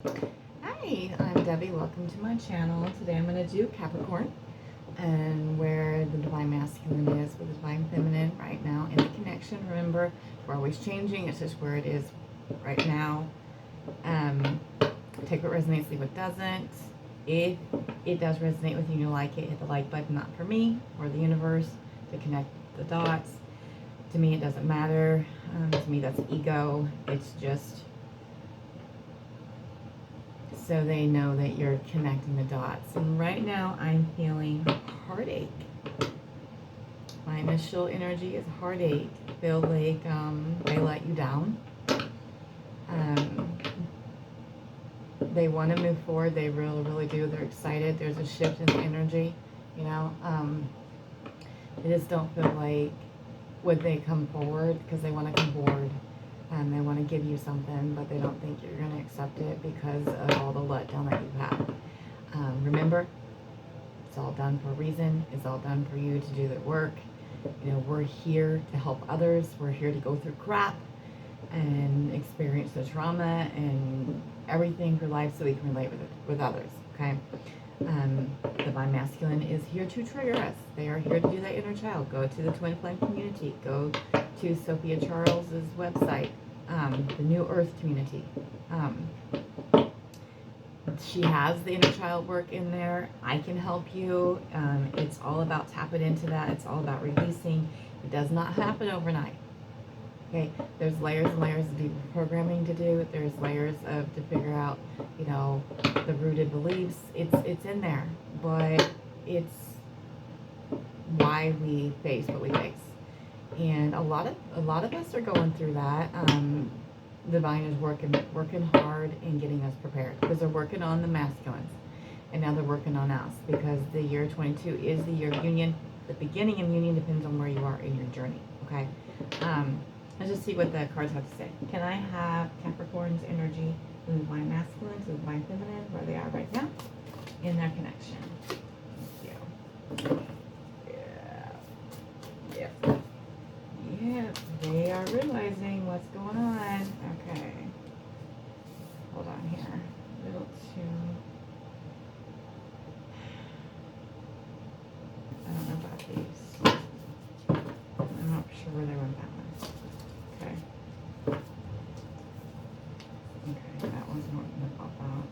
Hi, I'm Debbie. Welcome to my channel. Today I'm going to do Capricorn and where the Divine Masculine is with the Divine Feminine right now in the connection. Remember, we're always changing. It's just where it is right now. Take what resonates, leave what doesn't. If it does resonate with you and you like it, hit the like button. Not for me or the universe to connect the dots. To me, it doesn't matter. To me, that's ego. It's just so they know that you're connecting the dots. And right now I'm feeling heartache. My initial energy is heartache. Feel like they let you down. They want to move forward. They really do. They're excited. There's a shift in energy. You know, they just don't feel like would they come forward because they want to come forward. They want to give you something, but they don't think you're going to accept it because of all the letdown that you've had. Remember, it's all done for a reason. It's all done for you to do the work. You know, we're here to help others. We're here to go through crap and experience the trauma and everything for life so we can relate with others, okay? Divine Masculine is here to trigger us. They are here to do that inner child. Go to the Twin Flame community. Go to Sophia Charles's website, the New Earth community. She has the inner child work in there. I can help you. It's all about tapping into that. It's all about releasing. It does not happen overnight. Okay, there's layers and layers of deeper programming to do. There's layers to figure out, you know, the rooted beliefs. It's in there, but it's why we face what we face. And a lot of us are going through that. Divine is working hard and getting us prepared because they're working on the masculines, and now they're working on us because the year 22 is the year of union. The beginning of union depends on where you are in your journey. Okay. Let's just see what the cards have to say. Can I have Capricorn's energy from the Divine Masculine to the Divine Feminine, where they are right now, in their connection? Yeah, they are realizing what's going on. Okay. Hold on here. A little too... I don't know about these. I'm not sure where they went that one. Okay. Okay, that one's not going to pop out.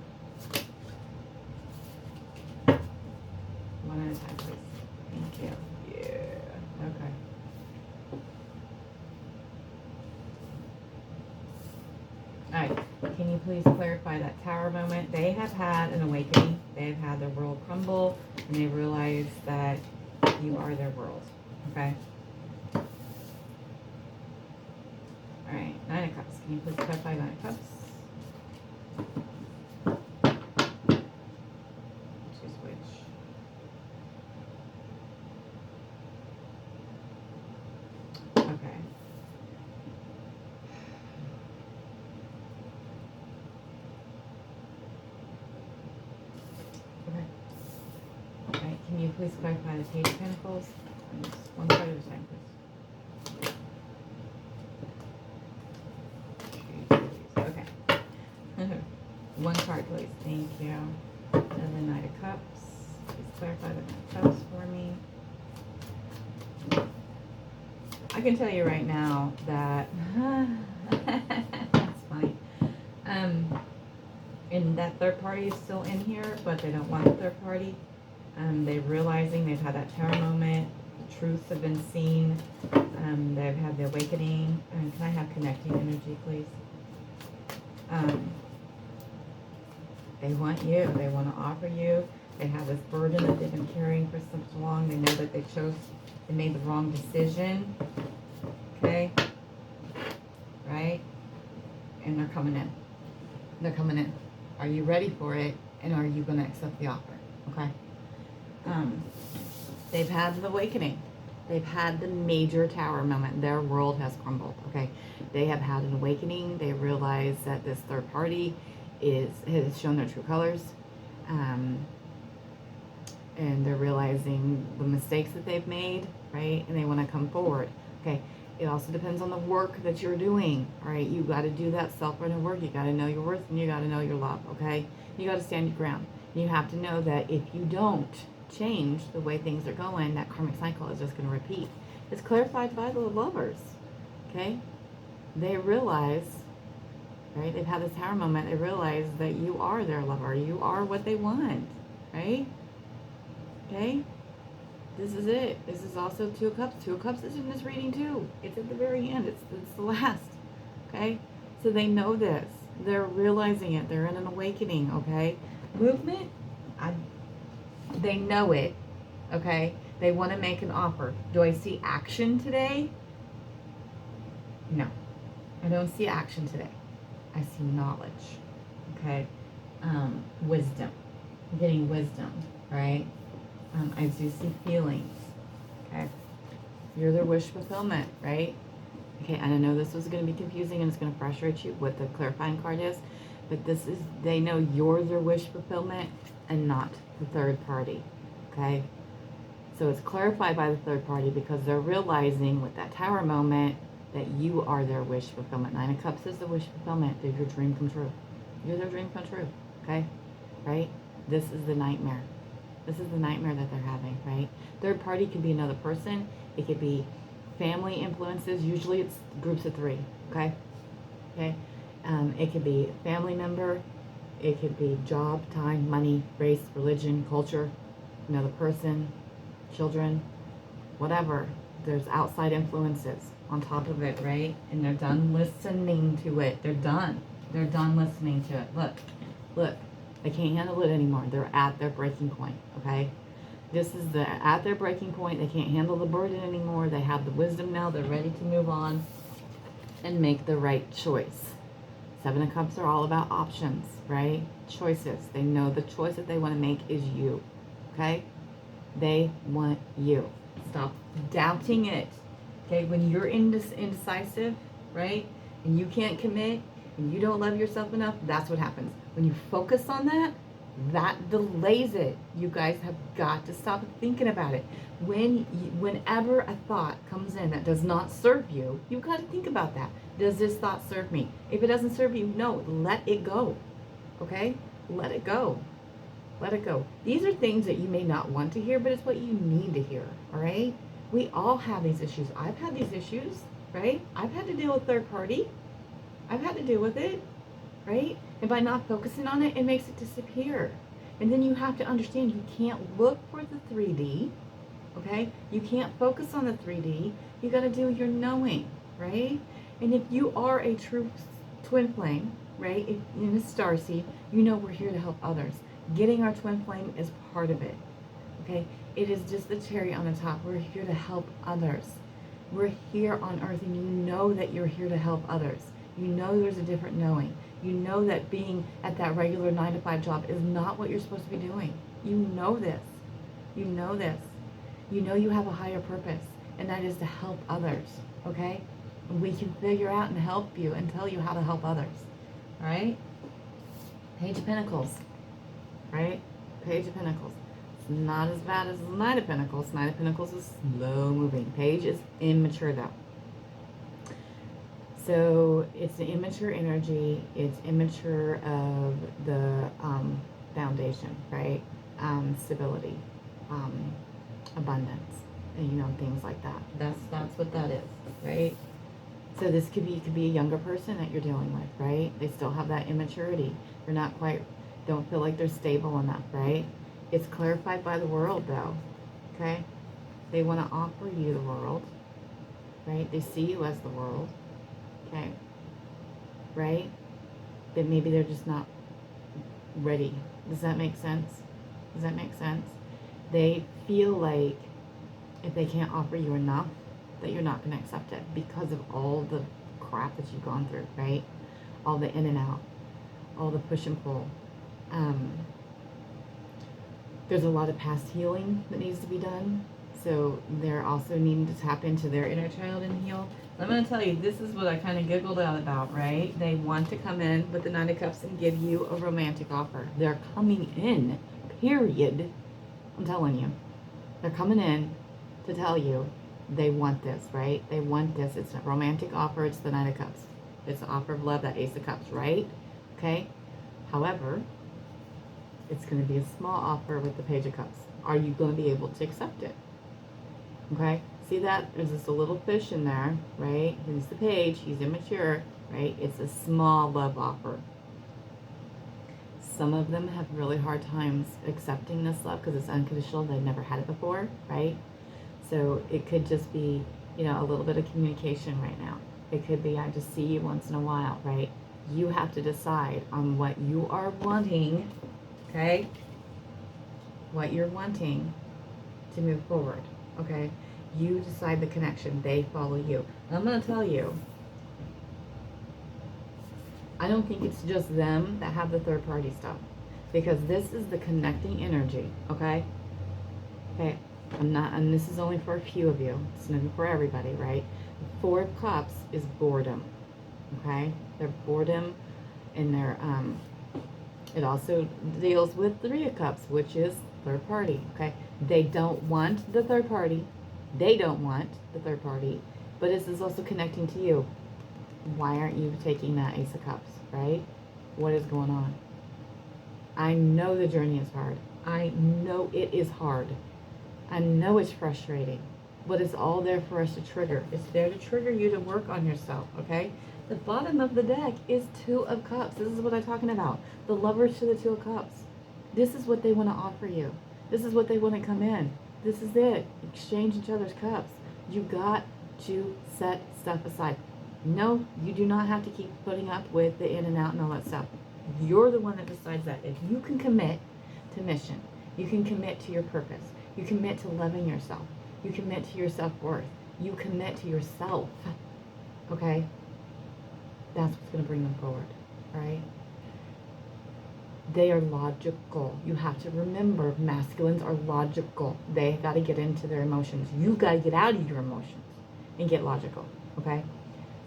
One at a time, please. Thank you. Yeah. Okay. Alright, can you please clarify that tower moment? They have had an awakening. They have had their world crumble, and they realize that you are their world. Okay? Alright, Nine of Cups. Can you please clarify Nine of Cups? Choose which. Okay. Can you please clarify the Page of Pentacles? One card at a time, please. Okay. One card, please. Thank you. And the Knight of Cups. Please clarify the Knight of Cups for me. I can tell you right now that that's funny. And that third party is still in here, but they don't want the third party. They're realizing they've had that tower moment. The truths have been seen. They've had the awakening. Can I have connecting energy, please? They want you. They want to offer you. They have this burden that they've been carrying for so long. They know that they made the wrong decision. Okay? Right? And they're coming in. They're coming in. Are you ready for it? And are you going to accept the offer? Okay? They've had the awakening. They've had the major tower moment. Their world has crumbled. Okay? They have had an awakening. They realize that this third party has shown their true colors. And they're realizing the mistakes that they've made, right? And they want to come forward. Okay, It also depends on the work that you're doing. All right, you got to do that self-running work. You got to know your worth and you got to know your love. Okay, you got to stand your ground. You have to know that if you don't change the way things are going, that karmic cycle is just going to repeat. It's clarified by the lovers. Okay, they realize, right? They've had this tower moment. They realize that you are their lover. You are what they want, right? Okay. This is it. This is also Two of Cups. Two of Cups is in this reading too. It's at the very end. It's the last. Okay? So they know this. They're realizing it. They're in an awakening. Okay? Movement, they know it. Okay? They want to make an offer. Do I see action today? No. I don't see action today. I see knowledge. Okay? Wisdom. I'm getting wisdom. Right? I do see feelings, okay? You're their wish fulfillment, right? Okay, and I know this was going to be confusing and it's going to frustrate you what the clarifying card is, but this is, they know you're their wish fulfillment and not the third party, okay? So it's clarified by the third party because they're realizing with that tower moment that you are their wish fulfillment. Nine of Cups is the wish fulfillment. They're your dream come true. You're their dream come true, okay? Right? This is the nightmare. This is the nightmare that they're having, right? Third party could be another person. It could be family influences. Usually it's groups of three, okay? Okay? It could be family member. It could be job, time, money, race, religion, culture, another person, children, whatever. There's outside influences on top of it, right? And they're done listening to it. They're done. They're done listening to it. Look, look. They can't handle it anymore. They're at their breaking point, okay? This is at their breaking point. They can't handle the burden anymore. They have the wisdom now. They're ready to move on and make the right choice. Seven of Cups are all about options, right? Choices. They know the choice that they want to make is you, okay? They want you. Stop doubting it, okay? When you're indecisive, right, and you can't commit, and you don't love yourself enough, that's what happens. When you focus on that, that delays it. You guys have got to stop thinking about it. Whenever a thought comes in that does not serve you, you've got to think about that. Does this thought serve me? If it doesn't serve you, no, let it go. Okay? Let it go. Let it go. These are things that you may not want to hear, but it's what you need to hear. All right? We all have these issues. I've had these issues, right? I've had to deal with third party. I've had to deal with it, right? And by not focusing on it, it makes it disappear. And then you have to understand you can't look for the 3D, okay? You can't focus on the 3D. You got to do your knowing, right? And if you are a true twin flame, right, in a starseed, you know we're here to help others. Getting our twin flame is part of it, okay? It is just the cherry on the top. We're here to help others. We're here on earth, and you know that you're here to help others. You know there's a different knowing. You know that being at that regular 9-to-5 job is not what you're supposed to be doing. You know this. You know this. You know you have a higher purpose, and that is to help others, okay? And we can figure out and help you and tell you how to help others, all right? Page of Pentacles, right? Page of Pentacles. It's not as bad as the Knight of Pentacles. Knight of Pentacles is slow moving. Page is immature, though. So it's an immature energy. It's immature of the foundation, right? Stability, abundance, and, you know, things like that. That's what that is, right? So this could be a younger person that you're dealing with, right? They still have that immaturity. They're not quite, don't feel like they're stable enough, right? It's clarified by the world, though, okay? They want to offer you the world, right? They see you as the world. Okay, right? But maybe they're just not ready. Does that make sense? Does that make sense? They feel like if they can't offer you enough, that you're not going to accept it because of all the crap that you've gone through, right? All the in and out, all the push and pull. There's a lot of past healing that needs to be done. So they're also needing to tap into their inner child and heal. I'm going to tell you, this is what I kind of giggled out about, right? They want to come in with the Nine of Cups and give you a romantic offer. They're coming in, period. I'm telling you. They're coming in to tell you They want this, right? They want this. It's a romantic offer. It's the Knight of Cups. It's an offer of love, that Ace of Cups, right? Okay. However, it's going to be a small offer with the Page of Cups. Are you going to be able to accept it? Okay. See that? There's just a little fish in there, right? He's the page. He's immature, right? It's a small love offer. Some of them have really hard times accepting this love because it's unconditional. They've never had it before, right? So it could just be, you know, a little bit of communication right now. It could be, I just see you once in a while, right? You have to decide on what you are wanting, okay? What you're wanting to move forward, okay? You decide the connection. They follow you. I'm going to tell you, I don't think it's just them that have the third party stuff, because this is the connecting energy, okay? Okay, I'm not, and this is only for a few of you. It's not for everybody, right? The Four of Cups is boredom, okay? They're boredom, and they're, it also deals with Three of Cups, which is third party, okay? They don't want the third party. They don't want the third party, but this is also connecting to you. Why aren't you taking that Ace of Cups, right? What is going on? I know the journey is hard. I know it is hard. I know it's frustrating, but it's all there for us to trigger. It's there to trigger you to work on yourself, okay? The bottom of the deck is Two of Cups. This is what I'm talking about. The Lovers to the Two of Cups. This is what they want to offer you. This is what they want to come in. This is it. Exchange each other's cups. You got to set stuff aside. No, you do not have to keep putting up with the in and out and all that stuff. You're the one that decides that. If you can commit to mission, you can commit to your purpose, you commit to loving yourself, you commit to your self-worth, you commit to yourself, okay? That's what's going to bring them forward, all right? They are logical. You have to remember, masculines are logical. They got to get into their emotions. You got to get out of your emotions and get logical, okay?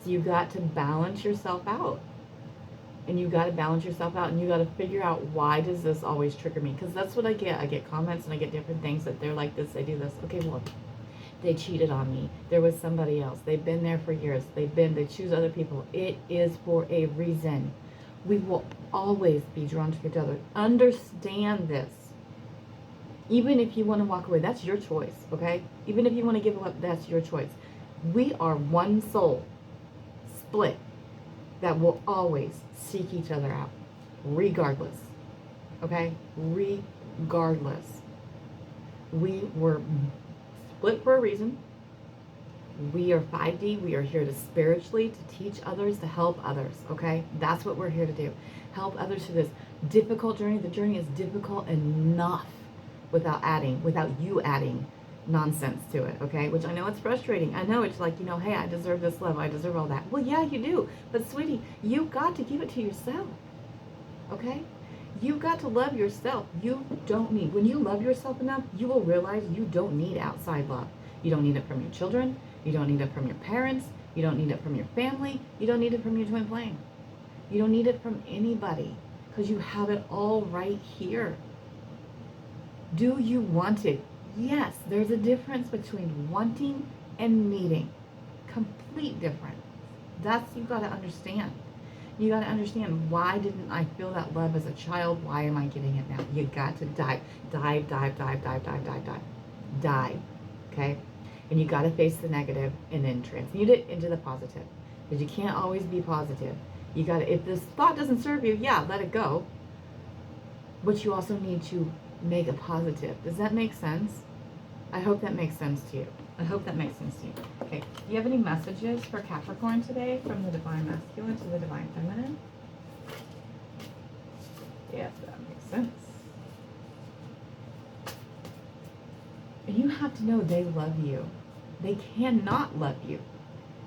So you got to balance yourself out. And you got to balance yourself out, and you got to figure out, why does this always trigger me? Because that's what I get. I get comments and I get different things that they're like this, they do this. Okay, well, they cheated on me. There was somebody else. They've been there for years. They choose other people. It is for a reason. We will always be drawn to each other. Understand this. Even if you want to walk away, that's your choice, okay? Even if you want to give up, that's your choice. We are one soul, split, that will always seek each other out, regardless, okay? Regardless. We were split for a reason. We are 5D. We are here to spiritually, to teach others, to help others, okay? That's what we're here to do. Help others through this difficult journey. The journey is difficult enough without you adding nonsense to it, okay? Which I know it's frustrating. I know it's like, you know, hey, I deserve this love. I deserve all that. Well, yeah, you do. But sweetie, you got to give it to yourself, okay? You've got to love yourself. You don't need, when you love yourself enough, you will realize you don't need outside love. You don't need it from your children. You don't need it from your parents. You don't need it from your family. You don't need it from your twin flame. You don't need it from anybody, because you have it all right here. Do you want it? Yes, there's a difference between wanting and needing. Complete difference. That's, you got to understand. You got to understand, why didn't I feel that love as a child? Why am I getting it now? You got to dive, okay? And you got to face the negative and then transmute it into the positive, because you can't always be positive. You got to, if this thought doesn't serve you, yeah, let it go. But you also need to make a positive. Does that make sense? I hope that makes sense to you. I hope that makes sense to you. Okay, do you have any messages for Capricorn today, from the Divine Masculine to the Divine Feminine? Yes, that makes sense. And you have to know they love you. They cannot love you.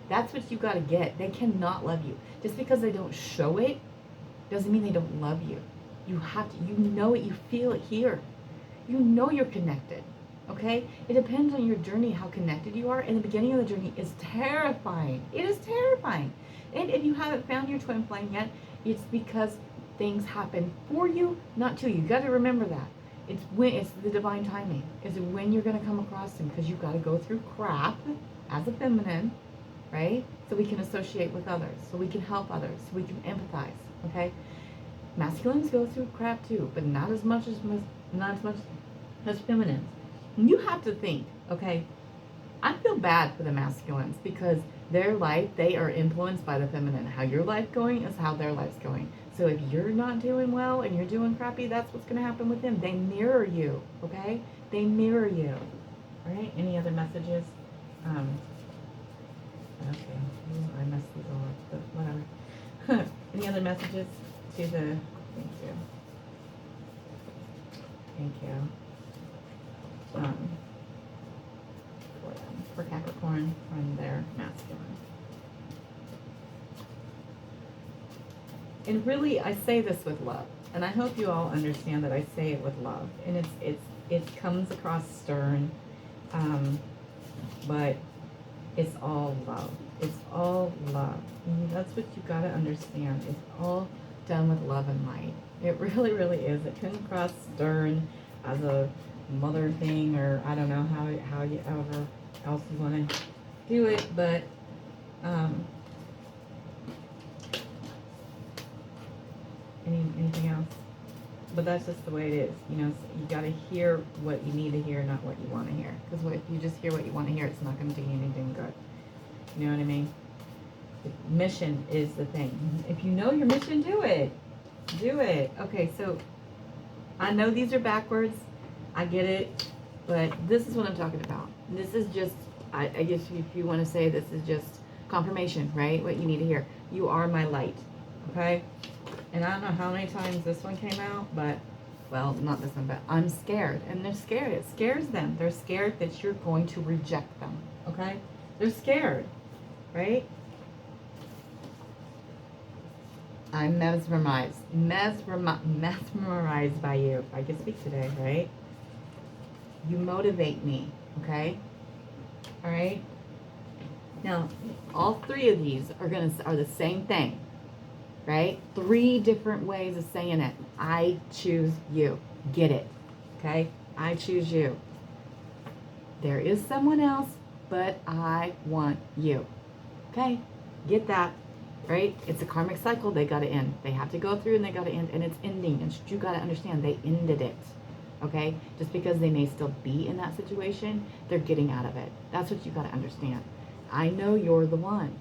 That's what you got to get. They cannot love you. Just because they don't show it doesn't mean they don't love you. You have to, you know it, you feel it here. You know you're connected, okay? It depends on your journey, how connected you are. And the beginning of the journey is terrifying. It is terrifying. And if you haven't found your twin flame yet, it's because things happen for you, not to you. You got to remember that. it's the divine timing. It's when you're going to come across him, because you've got to go through crap as a feminine, right? So we can associate with others, so we can help others, so we can empathize, okay? Masculines go through crap too, but not as much as feminines. And you have to think, okay, I feel bad for the masculines because their life, they are influenced by the feminine. How your life going is how their life's going. So if you're not doing well and you're doing crappy, that's what's going to happen with them. They mirror you, okay? They mirror you. All right? Any other messages? Okay. Ooh, I messed these all up, but whatever. Any other messages to the... Thank you. Thank you. For Capricorn from their masculine. And really, I say this with love, and I hope you all understand that I say it with love. And it comes across stern, but it's all love. It's all love. And that's what you gotta understand. It's all done with love and light. It really, really is. It comes across stern as a mother thing, or I don't know how you ever else you want to do it, but anything else? But that's just the way it is, you know. So you got to hear what you need to hear, not what you want to hear. Because if you just hear what you want to hear, it's not going to do you anything good. You know what I mean? The mission is the thing. If you know your mission, do it. Do it. Okay, so I know these are backwards. I get it. But this is what I'm talking about. This is just, I guess if you want to say, this is just confirmation, right? What you need to hear. You are my light, okay? And I don't know how many times this one came out, but, well, not this one, but I'm scared. And they're scared. It scares them. They're scared that you're going to reject them, okay? They're scared, right? I'm mesmerized by you. If I could speak today, right? You motivate me, okay? All right? Now, all three of these are the same thing, right? 3 different ways of saying it. I choose you. Get it, okay? I choose you. There is someone else, but I want you, okay? Get that, right? It's a karmic cycle. They got to end. They have to go through and they got to end, and it's ending. And you got to understand, they ended it. Okay? Just because they may still be in that situation, they're getting out of it. That's what you got to understand. I know you're the one.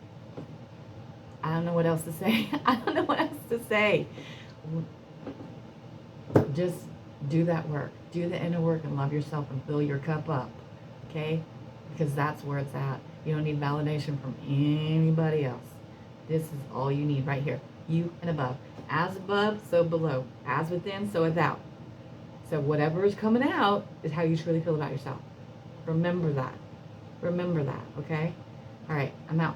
I don't know what else to say. I don't know what else to say. Just do that work. Do the inner work and love yourself and fill your cup up. Okay? Because that's where it's at. You don't need validation from anybody else. This is all you need right here. You and above. As above, so below. As within, so without. So whatever is coming out is how you truly feel about yourself. Remember that. Remember that, okay? All right, I'm out.